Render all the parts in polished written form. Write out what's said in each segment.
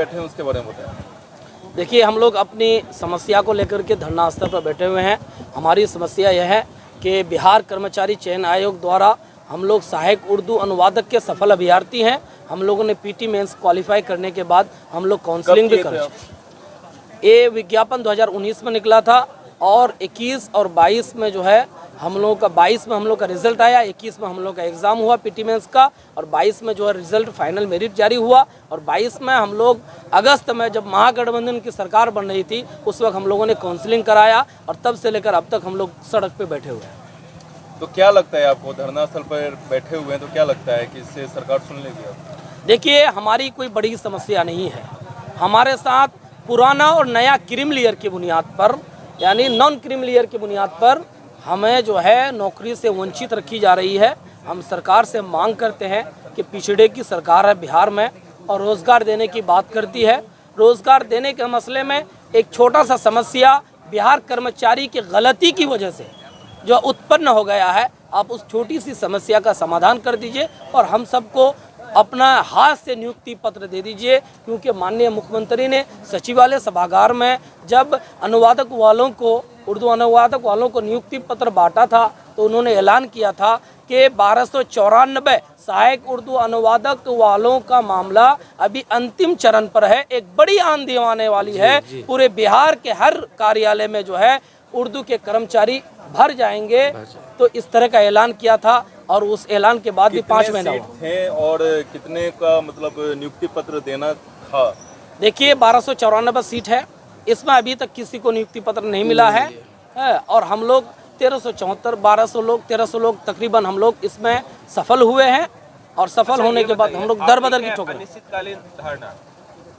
बैठे हैं उसके बारे में बताएं। देखिए, हम लोग अपनी समस्या को लेकर के धरना स्थल पर बैठे हुए हैं। हमारी समस्या यह है कि बिहार कर्मचारी चयन आयोग द्वारा हम लोग सहायक उर्दू अनुवादक के सफल अभ्यर्थी हैं। हम लोगों ने पीटी मेंस क्वालिफाई करने के बाद हम लोग काउंसलिंग भी कर, ये विज्ञापन 2019 में निकला था और 21 और 22 में जो है हम लोगों का 22 में हम लोग का रिजल्ट आया, 21 में हम लोग का एग्ज़ाम हुआ पीटी मेंस का, और 22 में जो है रिजल्ट फाइनल मेरिट जारी हुआ। और 22 में हम लोग अगस्त में जब महागठबंधन की सरकार बन रही थी उस वक्त हम लोगों ने काउंसलिंग कराया और तब से लेकर अब तक हम लोग सड़क पे बैठे हुए हैं। तो क्या लगता है आपको, धरना स्थल पर बैठे हुए हैं तो क्या लगता है कि इससे सरकार सुन लेगी? देखिए, हमारी कोई बड़ी समस्या नहीं है। हमारे साथ पुराना और नया क्रीम लेयर की बुनियाद पर, यानी नॉन क्रीम लेयर की बुनियाद पर हमें जो है नौकरी से वंचित रखी जा रही है। हम सरकार से मांग करते हैं कि पिछड़े की सरकार है बिहार में और रोज़गार देने की बात करती है। रोज़गार देने के मसले में एक छोटा सा समस्या बिहार कर्मचारी की गलती की वजह से जो उत्पन्न हो गया है, आप उस छोटी सी समस्या का समाधान कर दीजिए और हम सबको अपना हाथ से नियुक्ति पत्र दे दीजिए। क्योंकि माननीय मुख्यमंत्री ने सचिवालय सभागार में जब अनुवादक वालों को, उर्दू अनुवादक वालों को नियुक्ति पत्र बांटा था तो उन्होंने ऐलान किया था कि 1294 सहायक उर्दू अनुवादक वालों का मामला अभी अंतिम चरण पर है। एक बड़ी आंधी आने वाली है, पूरे बिहार के हर कार्यालय में जो है उर्दू के कर्मचारी भर जाएंगे। तो इस तरह का ऐलान किया था और उस ऐलान के बाद भी 5 महीना थे और कितने का मतलब नियुक्ति पत्र देना था? देखिए, 1294 सीट है, इसमें अभी तक किसी को नियुक्ति पत्र नहीं मिला है और हम लोग 1374 1300 लोग तकरीबन हम लोग इसमें सफल हुए हैं। और सफल होने के बाद हम लोग दर बदर की ठोकर। अनिश्चितकालीन धारणा,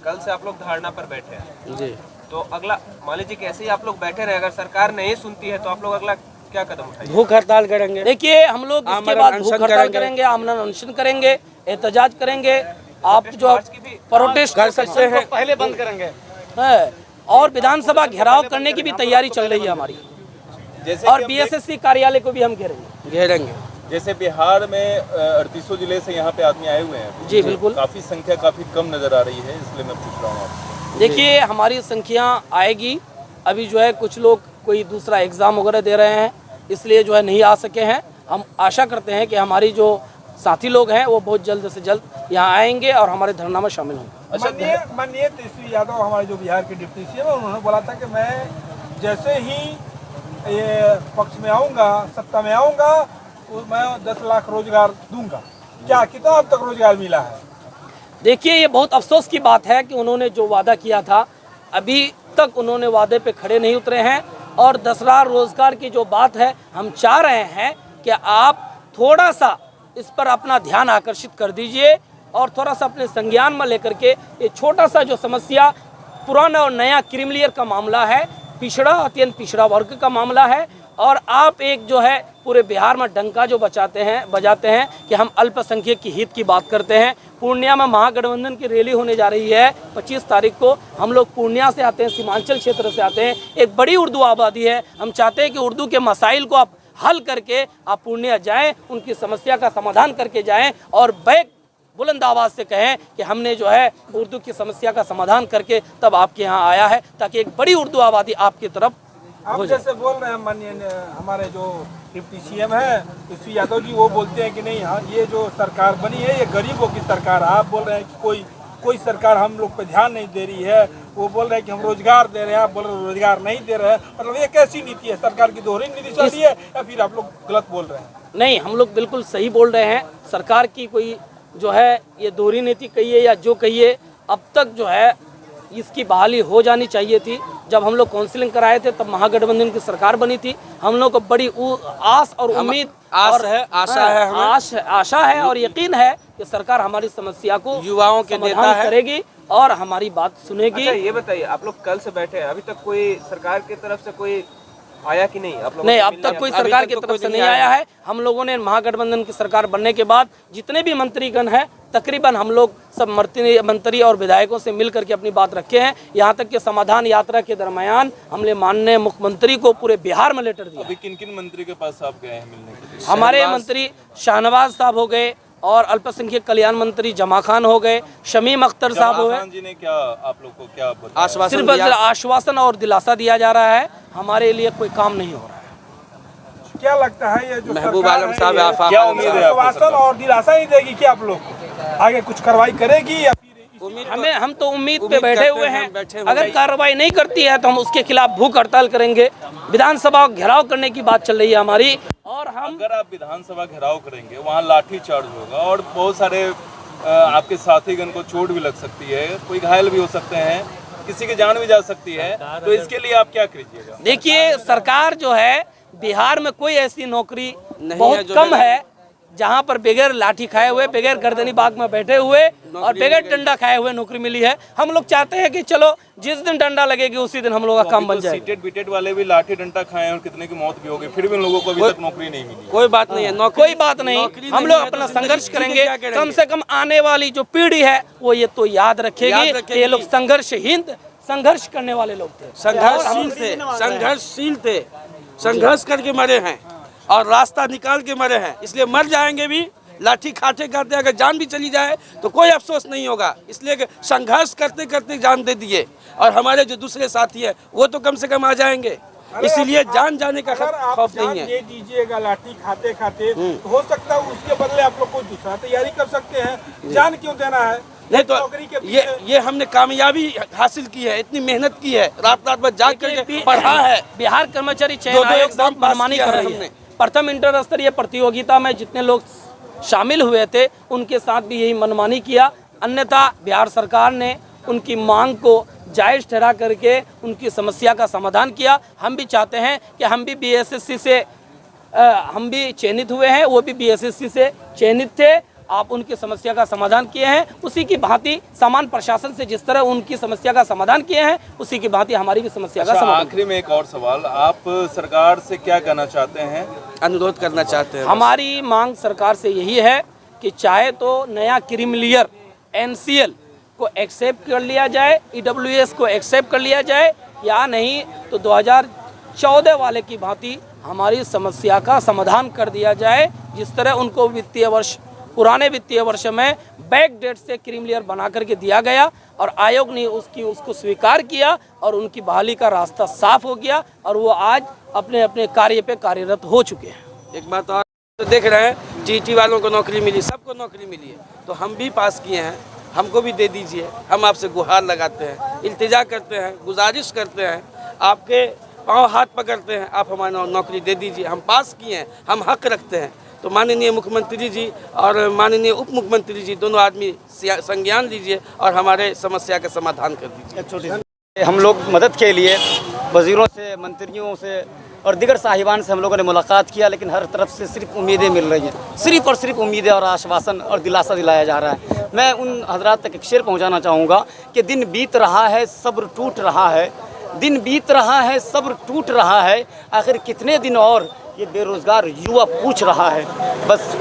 कल से आप लोग धारणा पर बैठे हैं जी, तो अगला मान लीजिए कैसे ही आप लोग बैठे रहे, अगर सरकार नहीं सुनती है तो आप लोग अगला क्या कदम उठाएंगे? भूख हड़ताल करेंगे। देखिए, हम लोग इसके बाद भूख हड़ताल करेंगे, आमरण अनशन करेंगे, एहतजाज करेंगे। आप जो प्रोटेस्ट कर सकते हैं पहले बंद करेंगे और विधानसभा घेराव करने की भी तैयारी चल रही है हमारी। और बीएसएससी कार्यालय को भी हम घेरेंगे। जैसे बिहार में 38 जिले से यहाँ पे आदमी आए हुए हैं। जी बिल्कुल, काफी संख्या काफी कम नजर आ रही है, इसलिए मैं पूछ रहा हूँ आपसे। देखिए, हमारी संख्या आएगी। अभी जो है कुछ लोग कोई दूसरा एग्ज़ाम वगैरह दे रहे हैं, इसलिए जो है नहीं आ सके हैं। हम आशा करते हैं कि हमारी जो साथी लोग हैं वो बहुत जल्द से जल्द यहाँ आएंगे और हमारे धरना में शामिल होंगे। माननीय तेजस्वी यादव हमारे जो बिहार के डिप्टी सीएम है, उन्होंने बोला था कि मैं जैसे ही ये पक्ष में आऊँगा, सत्ता में आऊँगा, मैं 10 लाख रोजगार दूंगा। क्या कितना अब तक रोजगार मिला है? देखिए, ये बहुत अफसोस की बात है कि उन्होंने जो वादा किया था अभी तक उन्होंने वादे पे खड़े नहीं उतरे हैं। और 10 लाख रोजगार की जो बात है, हम चाह रहे हैं कि आप थोड़ा सा इस पर अपना ध्यान आकर्षित कर दीजिए और थोड़ा सा अपने संज्ञान में लेकर के ये छोटा सा जो समस्या पुराना और नया क्रीम लेयर का मामला है, पिछड़ा अत्यंत पिछड़ा वर्ग का मामला है। और आप एक जो है पूरे बिहार में डंका जो बजाते हैं कि हम अल्पसंख्यक की हित की बात करते हैं। पूर्णिया में महागठबंधन की रैली होने जा रही है 25 तारीख को। हम लोग पूर्णिया से आते हैं, सीमांचल क्षेत्र से आते हैं, एक बड़ी उर्दू आबादी है। हम चाहते हैं कि उर्दू के मसाइल को आप हल करके आप पूर्णिया जाएं, उनकी समस्या का समाधान करके जाएं और बैक बुलंद आवाज़ से कहें कि हमने जो है उर्दू की समस्या का समाधान करके तब आपके यहाँ आया है, ताकि एक बड़ी उर्दू आबादी आपकी तरफ। आप जैसे बोल रहे हैं माननीय हमारे जो डिप्टी सीएम है तेजस्वी यादव जी, वो बोलते हैं कि नहीं, हाँ ये जो सरकार बनी है ये गरीबों की सरकार है। आप बोल रहे हैं कि कोई सरकार हम लोग पे ध्यान नहीं दे रही है। वो बोल रहे हैं कि हम रोजगार दे रहे हैं, आप बोल रहे हैं रोजगार नहीं दे रहे हैं। मतलब ये कैसी नीति है? सरकार की दोहरी नीति चल रही है या फिर आप लोग गलत बोल रहे हैं? नहीं, हम लोग बिल्कुल सही बोल रहे हैं। सरकार की कोई जो है ये दोहरी नीति कहिए या जो कहिए, अब तक जो है इसकी बहाली हो जानी चाहिए थी। जब हम लोग काउंसलिंग कराए थे तब महागठबंधन की सरकार बनी थी। हम लोग को बड़ी आस और उम्मीद आशा है और यकीन है कि सरकार हमारी समस्या को युवाओं के नेता करेगी और हमारी बात सुनेगी। अच्छा, ये बताइए, आप लोग कल से बैठे हैं, अभी तक कोई सरकार की तरफ से कोई आया कि नहीं? आप लोग नहीं, अब तक कोई सरकार की तरफ से नहीं आया है। हम लोगों ने महागठबंधन की सरकार बनने के बाद जितने भी मंत्रीगण हैं तकरीबन हम लोग सब मंत्री और विधायकों से मिल करके अपनी बात रखे हैं। यहाँ तक कि समाधान यात्रा के दरमियान हमने माननीय मुख्यमंत्री को पूरे बिहार में लेटर दिया। अभी किन किन मंत्री के पास आप गए हैं मिलने के लिए? हमारे मंत्री शाहनवाज साहब हो गए और अल्पसंख्यक कल्याण मंत्री जमा खान हो गए, शमीम अख्तर साहब हो जमा गए। खान जी ने क्या आप लोग को क्या बताया? सिर्फ आश्वासन और दिलासा दिया जा रहा है, हमारे लिए कोई काम नहीं हो रहा है। क्या लगता है ये जो महबूब सरकार आलम है, साहब ये आफाक क्या उम्मीद है आपको आश्वासन सरकार? और दिलासा ही देगी क्या आप लोग को? आगे कुछ कार्रवाई करेगी या फिर हम तो उम्मीद पे उम्मीद बैठे करते हुए हैं, हैं। बैठे हुए अगर हैं। कार्रवाई नहीं करती है तो हम उसके खिलाफ भूख हड़ताल करेंगे। विधानसभा घेराव करने की बात चल रही है हमारी, और हम अगर आप विधानसभा घेराव करेंगे वहाँ लाठी चार्ज होगा और बहुत सारे आपके साथीगण को चोट भी लग सकती है, कोई घायल भी हो सकते हैं, किसी की जान भी जा सकती है, तो इसके लिए आप क्या कीजिएगा? देखिए, सरकार जो है बिहार में कोई ऐसी नौकरी नहीं है बहुत जो कम बगैर- है जहां पर बगैर लाठी खाए हुए, बगैर गर्दनी बाग में बैठे हुए और बगैर डंडा खाए हुए नौकरी मिली है। हम लोग चाहते हैं कि चलो जिस दिन डंडा लगेगी उसी दिन हम लोग का काम बन जाएगा। सीटेड बीटेड वाले भी लाठी डंडा खाए और कितने की मौत भी हो गई, फिर भी उन लोगों को अभी तक नौकरी नहीं मिली। कोई बात नहीं है, कोई बात नहीं, नौकरी हम नहीं लोग है तो अपना जिंदगी संघर्ष जी के करेंगे। क्या करेंगे? कम से कम आने वाली जो पीढ़ी है वो ये तो याद रखेगी कि ये लोग संघर्ष करने वाले लोग थे, संघर्षशील थे, संघर्ष करके मरे हैं और रास्ता निकाल के मरे हैं। इसलिए मर जाएंगे भी लाठी खाते खाते, अगर जान भी चली जाए तो कोई अफसोस नहीं होगा। इसलिए कि संघर्ष करते करते जान दे दिए, और हमारे जो दूसरे साथी हैं वो तो कम से कम आ जाएंगे। इसीलिए जान जाने का अगर आप खौफ जान नहीं है। दे दीजिएगा लाठी खाते खाते, तो हो सकता है उसके बदले आप लोग कोई दूसरा तैयारी कर सकते हैं। जान क्यों देना है? नहीं तो नौकरी के ये हमने कामयाबी हासिल की है, इतनी मेहनत की है, रात रात भर जाग करके पढ़ा है। बिहार कर्मचारी चयन दो-दो आयोग एग्जाम बहुत पास मनमानी किया कर है रही है। हमने। प्रथम इंटर स्तरीय प्रतियोगिता में जितने लोग शामिल हुए थे उनके साथ भी यही मनमानी किया। अन्यथा बिहार सरकार ने उनकी मांग को जायज़ ठहरा करके उनकी समस्या का समाधान किया। हम भी चाहते हैं कि हम भी बीएसएससी से हम भी चयनित हुए हैं, वो भी बीएसएससी से चयनित थे। आप उनकी समस्या का समाधान किए हैं, उसी की भांति समान प्रशासन से जिस तरह उनकी समस्या का समाधान किए हैं उसी की भांति हमारी भी समस्या का समाधान। आखिरी में एक और सवाल, आप सरकार से क्या कहना चाहते हैं? अनुरोध करना चाहते हैं। हमारी मांग सरकार से यही है कि चाहे तो नया क्रीमिलियर एनसीएल को एक्सेप्ट कर लिया जाए, ईडब्ल्यूएस को एक्सेप्ट कर लिया जाए, या नहीं तो 2014 वाले की भांति हमारी समस्या का समाधान कर दिया जाए। जिस तरह उनको पुराने वित्तीय वर्ष में बैक डेट से क्रीमिलियर बना करके दिया गया और आयोग ने उसको स्वीकार किया और उनकी बहाली का रास्ता साफ हो गया और वो आज अपने अपने कार्य पे कार्यरत हो चुके हैं। एक बात और तो देख रहे हैं, जीटी वालों को नौकरी मिली, सबको नौकरी मिली है, तो हम भी पास किए हैं, हमको भी दे दीजिए। हम आपसे गुहार लगाते हैं, इल्तिजा करते हैं, गुजारिश करते हैं, आपके पाँव हाथ पकड़ते हैं, आप हमारी नौकरी दे दीजिए। हम पास किए हैं, हम हक रखते हैं। तो माननीय मुख्यमंत्री जी और माननीय उप मुख्यमंत्री जी दोनों आदमी संज्ञान लीजिए और हमारे समस्या का समाधान कर दीजिए। हम लोग मदद के लिए वज़ीरों से, मंत्रियों से और दीगर साहिबान से हम लोगों ने मुलाकात किया, लेकिन हर तरफ से सिर्फ उम्मीदें मिल रही हैं, सिर्फ और सिर्फ उम्मीदें और आश्वासन और दिलासा दिलाया जा रहा है। मैं उन हजरात तक एक शेर पहुंचाना चाहूँगा कि दिन बीत रहा है, सब्र टूट रहा है, दिन बीत रहा है, सब्र टूट रहा है, आखिर कितने दिन और ये बेरोज़गार युवा पूछ रहा है। बस